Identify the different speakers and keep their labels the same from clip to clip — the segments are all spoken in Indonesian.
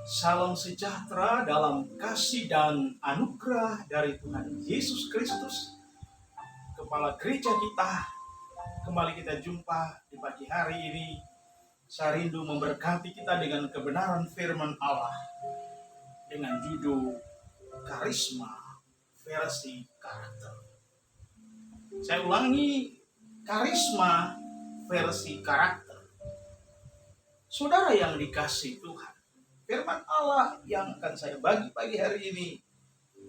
Speaker 1: Salam sejahtera dalam kasih dan anugerah dari Tuhan Yesus Kristus, Kepala Gereja kita. Kembali kita jumpa di pagi hari ini. Saya rindu memberkati kita dengan kebenaran firman Allah dengan judul Karisma versi karakter. Saya ulangi, karisma versi karakter. Saudara yang dikasihi Tuhan, firman Allah yang akan saya bagi pagi hari ini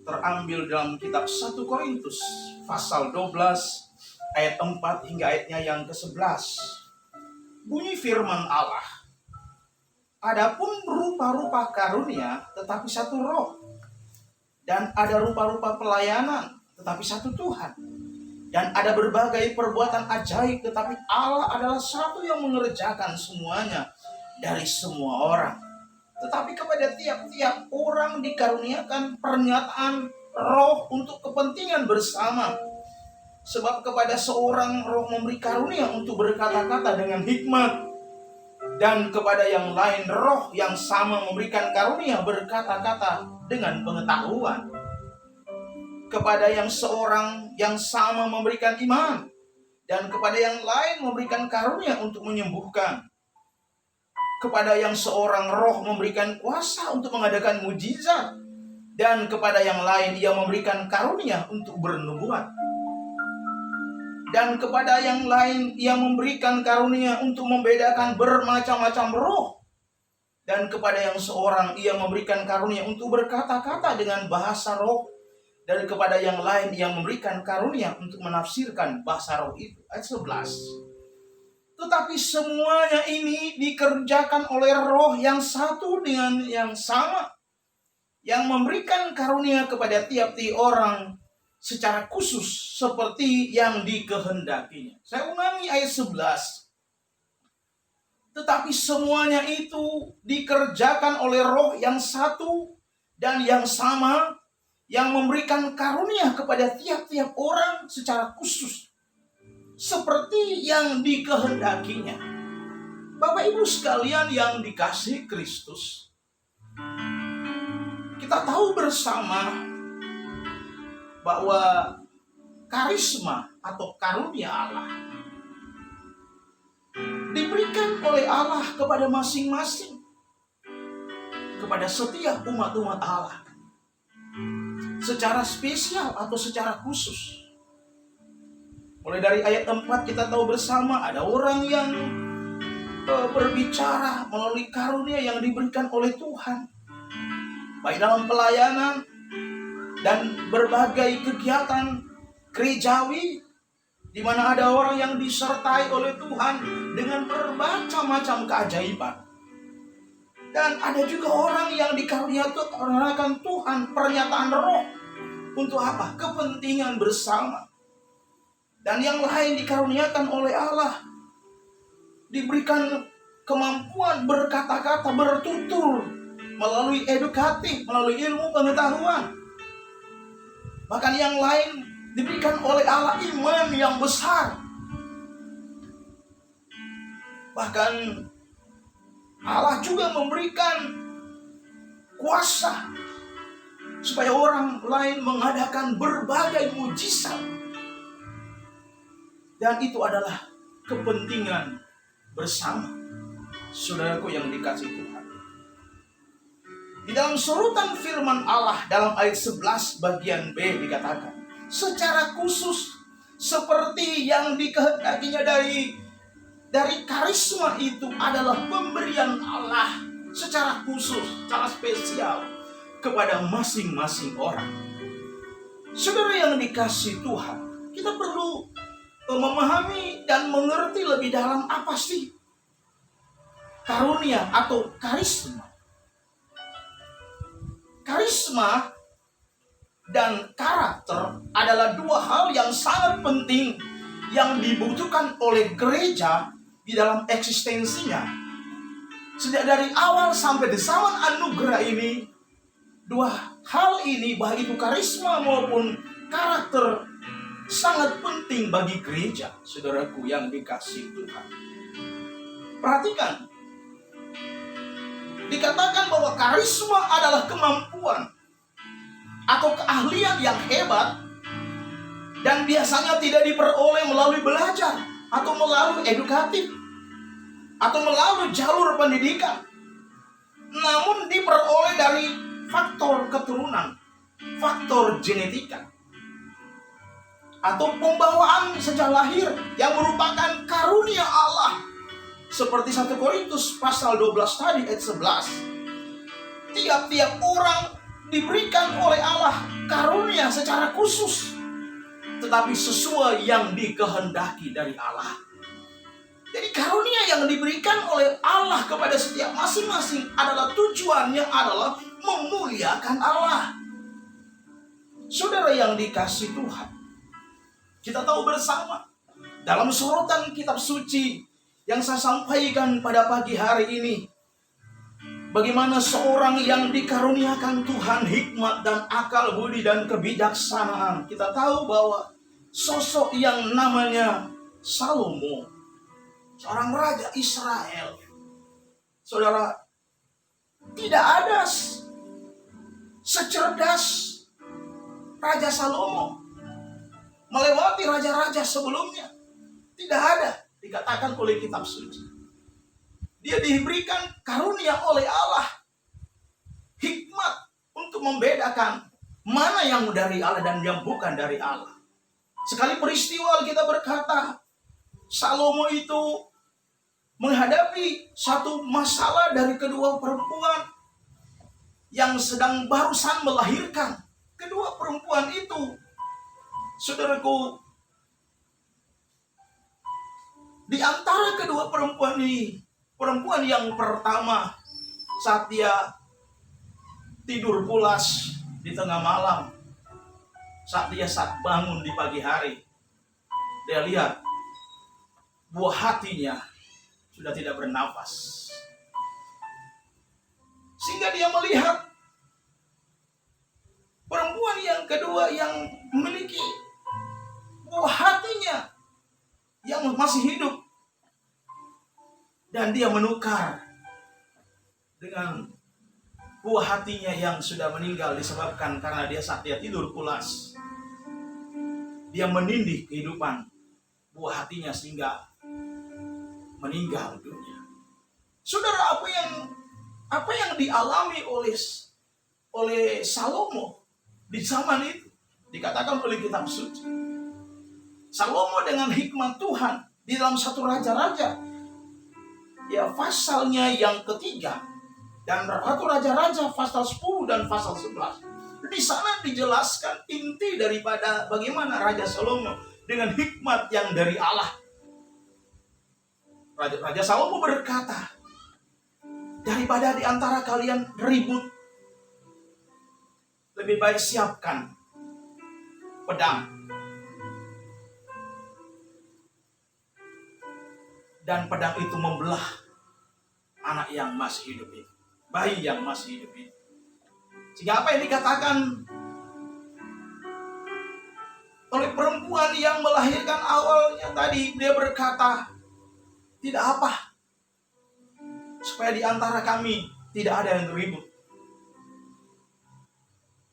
Speaker 1: terambil dalam kitab 1 Korintus pasal 12 ayat 4 hingga ayatnya yang ke-11. Bunyi firman Allah, adapun rupa-rupa karunia tetapi satu roh, dan ada rupa-rupa pelayanan tetapi satu Tuhan, dan ada berbagai perbuatan ajaib tetapi Allah adalah satu yang mengerjakan semuanya dari semua orang. Tetapi kepada tiap-tiap orang dikaruniakan pernyataan roh untuk kepentingan bersama. Sebab kepada seorang roh memberi karunia untuk berkata-kata dengan hikmat, dan kepada yang lain roh yang sama memberikan karunia berkata-kata dengan pengetahuan. Kepada yang seorang yang sama memberikan iman, dan kepada yang lain memberikan karunia untuk menyembuhkan. Kepada yang seorang roh memberikan kuasa untuk mengadakan mujizat, dan kepada yang lain ia memberikan karunia untuk bernubuat. Dan kepada yang lain ia memberikan karunia untuk membedakan bermacam-macam roh. Dan kepada yang seorang ia memberikan karunia untuk berkata-kata dengan bahasa roh. Dan kepada yang lain ia memberikan karunia untuk menafsirkan bahasa roh itu. Ayat 11. Tetapi semuanya ini dikerjakan oleh roh yang satu dengan yang sama, yang memberikan karunia kepada tiap-tiap orang secara khusus seperti yang dikehendakinya. Saya ulangi ayat 11. Tetapi semuanya itu dikerjakan oleh roh yang satu dan yang sama, yang memberikan karunia kepada tiap-tiap orang secara khusus seperti yang dikehendakinya. Bapak Ibu sekalian yang dikasihi Kristus, kita tahu bersama bahwa karisma atau karunia Allah diberikan oleh Allah kepada masing-masing, kepada setiap umat-umat Allah secara spesial atau secara khusus. Mulai dari ayat 4 kita tahu bersama ada orang yang berbicara melalui karunia yang diberikan oleh Tuhan, baik dalam pelayanan dan berbagai kegiatan gerejawi, di mana ada orang yang disertai oleh Tuhan dengan bermacam-macam keajaiban. Dan ada juga orang yang dikaruniakan Tuhan pernyataan roh. Untuk apa? Kepentingan bersama. Dan yang lain dikaruniakan oleh Allah, diberikan kemampuan berkata-kata, bertutur melalui edukatif, melalui ilmu pengetahuan. Bahkan yang lain diberikan oleh Allah iman yang besar. Bahkan Allah juga memberikan kuasa supaya orang lain mengadakan berbagai mujizat. Dan itu adalah kepentingan bersama. Saudaraku yang dikasihi Tuhan, di dalam surutan firman Allah dalam ayat 11 bagian B dikatakan, secara khusus seperti yang dikehendakinya dari karisma itu adalah pemberian Allah secara khusus, secara spesial kepada masing-masing orang. Saudara yang dikasihi Tuhan, kita perlu memahami dan mengerti lebih dalam apa sih karunia atau karisma. Karisma dan karakter adalah dua hal yang sangat penting yang dibutuhkan oleh gereja di dalam eksistensinya. Sejak dari awal sampai di zaman anugerah ini, dua hal ini, baik itu karisma maupun karakter, sangat penting bagi gereja, saudaraku yang dikasihi Tuhan. Perhatikan, Dikatakan bahwa karisma adalah kemampuan atau keahlian yang hebat dan biasanya tidak diperoleh melalui belajar atau melalui edukatif atau melalui jalur pendidikan, namun diperoleh dari faktor keturunan, faktor genetika, atau pembawaan sejak lahir yang merupakan karunia Allah. Seperti 1 Korintus pasal 12 tadi ayat 11. Tiap-tiap orang diberikan oleh Allah karunia secara khusus, tetapi sesuai yang dikehendaki dari Allah. Jadi karunia yang diberikan oleh Allah kepada setiap masing-masing adalah tujuannya adalah memuliakan Allah. Saudara yang dikasihi Tuhan, kita tahu bersama dalam sorotan kitab suci yang saya sampaikan pada pagi hari ini, bagaimana seorang yang dikaruniakan Tuhan hikmat dan akal budi dan kebijaksanaan. Kita tahu bahwa sosok yang namanya Salomo, seorang raja Israel, saudara, tidak ada secerdas Raja Salomo melewati raja-raja sebelumnya. Tidak ada, dikatakan oleh kitab suci. Dia diberikan karunia oleh Allah, hikmat untuk membedakan mana yang dari Allah dan yang bukan dari Allah. Sekali peristiwa kita berkata, Salomo itu menghadapi satu masalah dari kedua perempuan yang sedang barusan melahirkan. Kedua perempuan itu, saudaraku, di antara kedua perempuan ini, perempuan yang pertama saat dia tidur pulas di tengah malam, saat bangun di pagi hari, dia lihat buah hatinya sudah tidak bernafas. Sehingga dia melihat perempuan yang kedua yang memiliki buah hatinya yang masih hidup. Dan dia menukar dengan buah hatinya yang sudah meninggal disebabkan karena saat dia tidur pulas, dia menindih kehidupan buah hatinya sehingga meninggal dunia. Saudara, apa yang dialami oleh Salomo di zaman itu dikatakan oleh kitab suci. Salomo dengan hikmat Tuhan di dalam 1 Raja-Raja, ya pasalnya yang ketiga, dan 1 Raja-Raja pasal 10 dan pasal 11. Di sana dijelaskan inti daripada bagaimana Raja Salomo dengan hikmat yang dari Allah. Raja Salomo berkata, daripada di antara kalian ribut, lebih baik siapkan pedang dan pedang itu membelah anak yang masih hidup ini, bayi yang masih hidup ini. Sehingga apa yang dikatakan oleh perempuan yang melahirkan awalnya tadi, dia berkata, tidak apa, supaya di antara kami tidak ada yang ribut.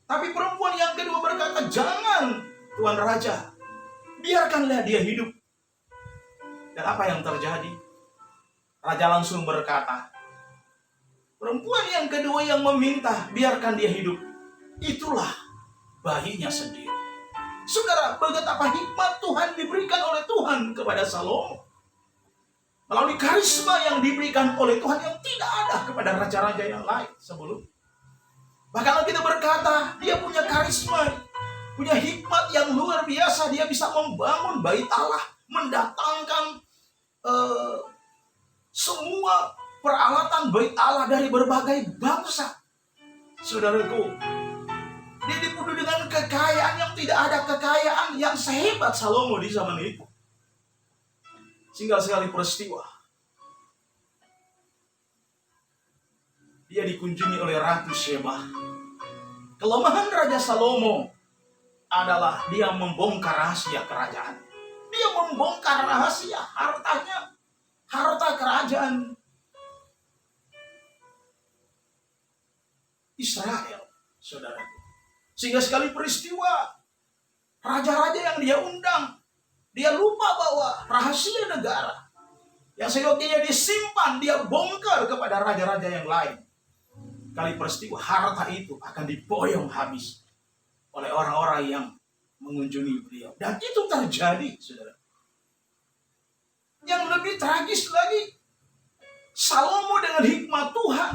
Speaker 1: Tapi perempuan yang kedua berkata, jangan Tuan Raja, biarkanlah dia hidup. Dan apa yang terjadi? Raja langsung berkata, perempuan yang kedua yang meminta biarkan dia hidup, itulah bayinya sendiri. Saudara, betapa hikmat Tuhan diberikan oleh Tuhan kepada Salomo melalui karisma yang diberikan oleh Tuhan yang tidak ada kepada raja-raja yang lain sebelum. Bahkan kita berkata, dia punya karisma, punya hikmat yang luar biasa. Dia bisa membangun bait Allah, mendatangkan semua peralatan bait Allah dari berbagai bangsa. Saudaraku, dia dipenuhi dengan kekayaan yang tidak ada kekayaan yang sehebat Salomo di zaman itu. Sehingga sekali peristiwa, dia dikunjungi oleh Ratu Sheba. Kelemahan Raja Salomo adalah dia membongkar rahasia kerajaan. Dia membongkar rahasia hartanya, harta kerajaan. Israel, saudara. Sehingga sekali peristiwa, raja-raja yang dia undang, dia lupa bahwa rahasia negara yang seyogianya disimpan, dia bongkar kepada raja-raja yang lain. Kali peristiwa, harta itu akan diboyong habis oleh orang-orang yang mengunjungi beliau. Dan itu terjadi, saudara. Yang lebih tragis lagi, Salomo dengan hikmat Tuhan,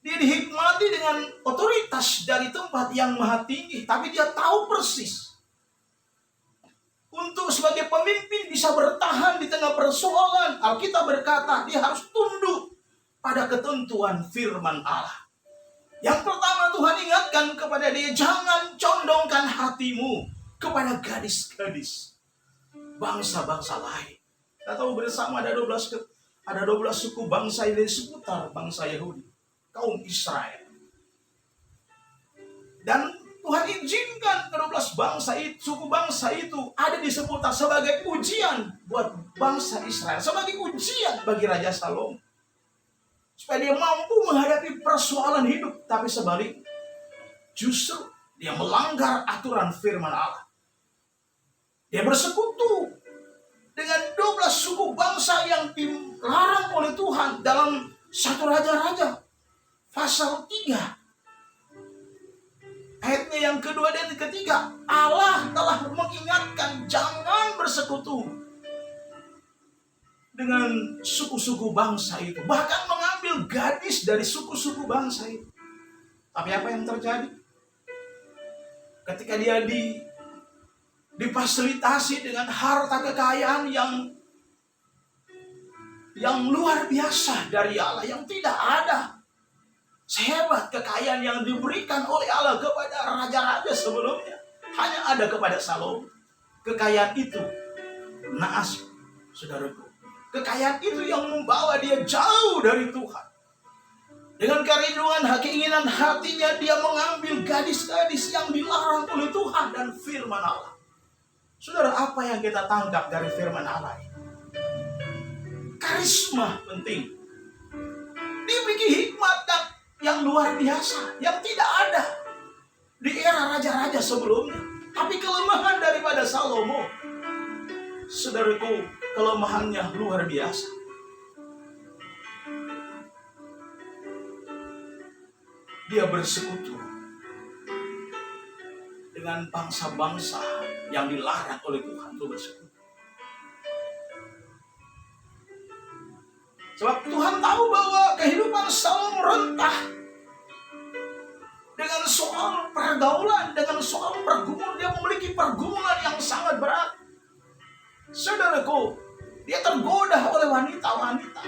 Speaker 1: dia dihikmati dengan otoritas dari tempat yang maha tinggi, tapi dia tahu persis untuk sebagai pemimpin bisa bertahan di tengah persoalan. Alkitab berkata dia harus tunduk pada ketentuan firman Allah. Yang pertama, Tuhan ingatkan kepada dia, jangan condongkan hatimu kepada gadis-gadis bangsa-bangsa lain. Kita tahu bersama ada 12 suku bangsa di seputar bangsa Yahudi, kaum Israel. Dan Tuhan izinkan ke-12 bangsa itu, suku bangsa itu ada di seputar sebagai ujian buat bangsa Israel, sebagai ujian bagi Raja Salomo, supaya dia mampu menghadapi persoalan hidup. Tapi sebaliknya, justru dia melanggar aturan firman Allah. Dia bersekutu dengan 12 suku bangsa yang dilarang oleh Tuhan dalam 1 Raja-Raja pasal 3. Ayatnya yang kedua dan ketiga, Allah telah mengingatkan jangan bersekutu dengan suku-suku bangsa itu, bahkan mengambil gadis dari suku-suku bangsa itu. Tapi apa yang terjadi? Ketika dia difasilitasi dengan harta kekayaan yang luar biasa dari Allah, yang tidak ada sehebat kekayaan yang diberikan oleh Allah kepada raja-raja sebelumnya, hanya ada kepada Salomo. Kekayaan itu naas, saudaraku. Kekayaan itu yang membawa dia jauh dari Tuhan. Dengan kerinduan, keinginan hatinya, dia mengambil gadis-gadis yang dilarang oleh Tuhan dan firman Allah. Saudara, apa yang kita tangkap dari firman Allah ini? Karisma penting. Dia memiliki hikmat yang luar biasa, yang tidak ada di era raja-raja sebelumnya. Tapi kelemahan daripada Salomo, saudaraku, kelemahannya luar biasa. Dia bersekutu dengan bangsa-bangsa yang dilarang oleh Tuhan untuk bersekutu. Sebab Tuhan tahu bahwa kehidupan Salomo rentah dengan soal pergaulan, dengan soal pergumulan. Dia memiliki pergumulan yang sangat berat. Saudaraku, dia tergoda oleh wanita-wanita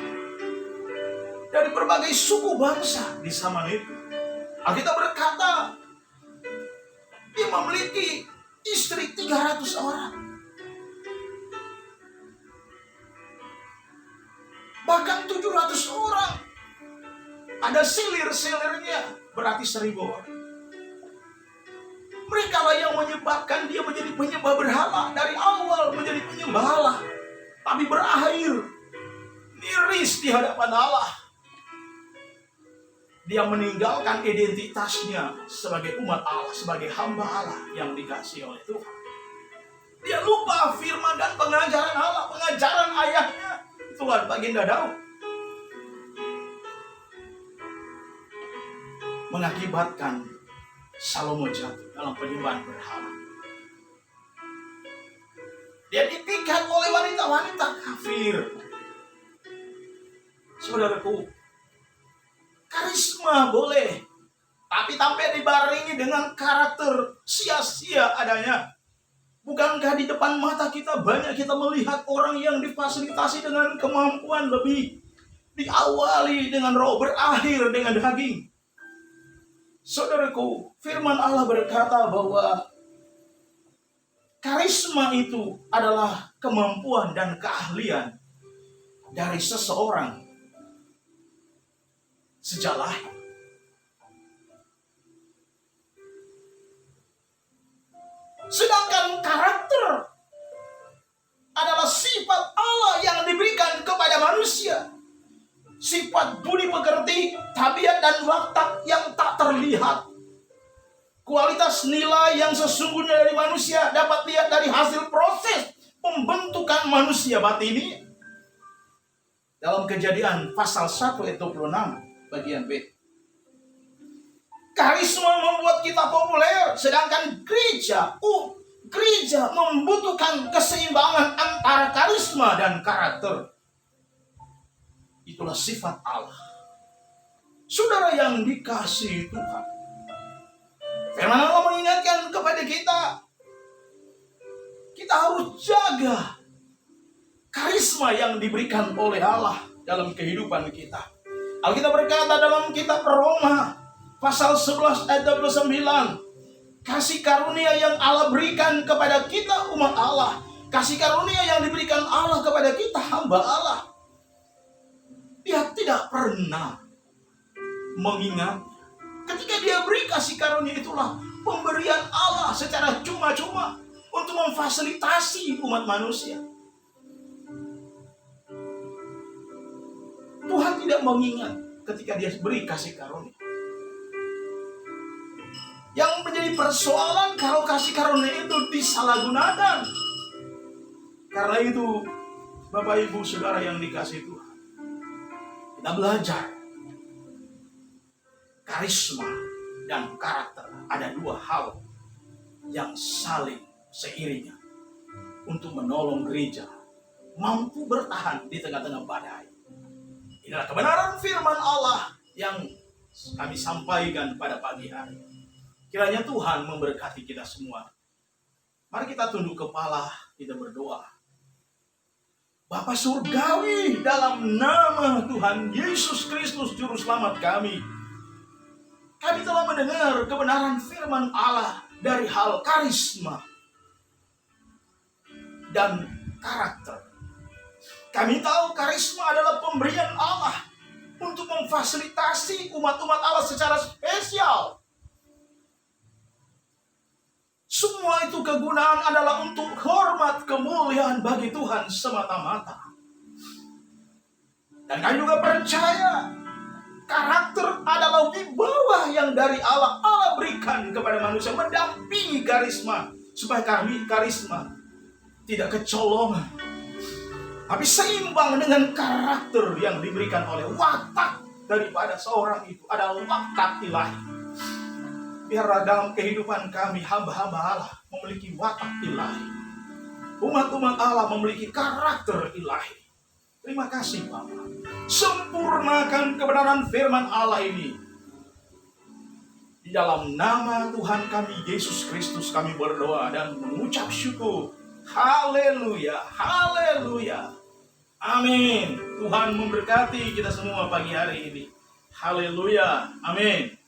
Speaker 1: dari berbagai suku bangsa di zaman itu. Alkitab berkata, dia memiliki istri 300 orang. Bahkan 700 orang. Ada silir-silirnya, berarti 1000 orang. Mereka lah yang menyebabkan dia menjadi penyembah berhala. Dari awal menjadi penyembah Allah, tapi berakhir miris di hadapan Allah. Dia meninggalkan identitasnya sebagai umat Allah, sebagai hamba Allah yang dikasihi oleh Tuhan. Dia lupa firman dan pengajaran Allah, pengajaran ayahnya, Tuhan baginda Daud. Mengakibatkan Salomo jatuh dalam penyembahan berhala. Dia dipikat oleh wanita-wanita kafir. Saudaraku, karisma boleh, tapi tanpa dibarengi dengan karakter sia-sia adanya. Bukankah di depan mata kita banyak kita melihat orang yang difasilitasi dengan kemampuan lebih, diawali dengan roh, berakhir dengan daging. Saudaraku, firman Allah berkata bahwa karisma itu adalah kemampuan dan keahlian dari seseorang sejak lahir. Sedangkan karakter adalah sifat Allah yang diberikan kepada manusia. Sifat budi pekerti, tabiat dan watak yang tak terlihat. Kualitas nilai yang sesungguhnya dari manusia dapat lihat dari hasil proses pembentukan manusia batini. Dalam Kejadian pasal 1 ayat 26 bagian B. Karisma membuat kita populer, sedangkan gereja membutuhkan keseimbangan antara karisma dan karakter. Itulah sifat Allah. Saudara yang dikasihi Tuhan, firman Allah mengingatkan kepada kita harus jaga karisma yang diberikan oleh Allah dalam kehidupan kita. Alkitab berkata dalam kitab Roma pasal 11 ayat 29, kasih karunia yang Allah berikan kepada kita umat Allah, kasih karunia yang diberikan Allah kepada kita hamba Allah, Dia tidak pernah mengingat. Ketika Dia beri kasih karunia, itulah pemberian Allah secara cuma-cuma untuk memfasilitasi umat manusia. Tuhan tidak mengingat ketika Dia beri kasih karunia. Yang menjadi persoalan kalau kasih karunia itu disalahgunakan. Karena itu, Bapak Ibu Saudara yang dikasihi Tuhan, kita belajar karisma dan karakter ada dua hal yang saling seiringnya untuk menolong gereja mampu bertahan di tengah-tengah badai. Inilah kebenaran firman Allah yang kami sampaikan pada pagi hari. Kiranya Tuhan memberkati kita semua. Mari kita tunduk kepala, kita berdoa. Bapa surgawi, dalam nama Tuhan Yesus Kristus Juru Selamat kami telah mendengar kebenaran firman Allah dari hal karisma dan karakter. Kami tahu karisma adalah pemberian Allah untuk memfasilitasi umat-umat Allah secara spesial. Semua itu kegunaan adalah untuk hormat kemuliaan bagi Tuhan semata-mata. Dan kami juga percaya karakter adalah wibawa yang dari Allah berikan kepada manusia, mendampingi karisma, supaya kami karisma tidak kecolongan, tapi seimbang dengan karakter yang diberikan oleh watak daripada seorang itu adalah watak ilahi. Biarlah dalam kehidupan kami hamba-hamba Allah memiliki watak ilahi, umat-umat Allah memiliki karakter ilahi. Terima kasih Bapa. Sempurnakan kebenaran firman Allah ini. Di dalam nama Tuhan kami Yesus Kristus kami berdoa dan mengucap syukur. Haleluya, haleluya. Amin. Tuhan memberkati kita semua pagi hari ini. Haleluya, amin.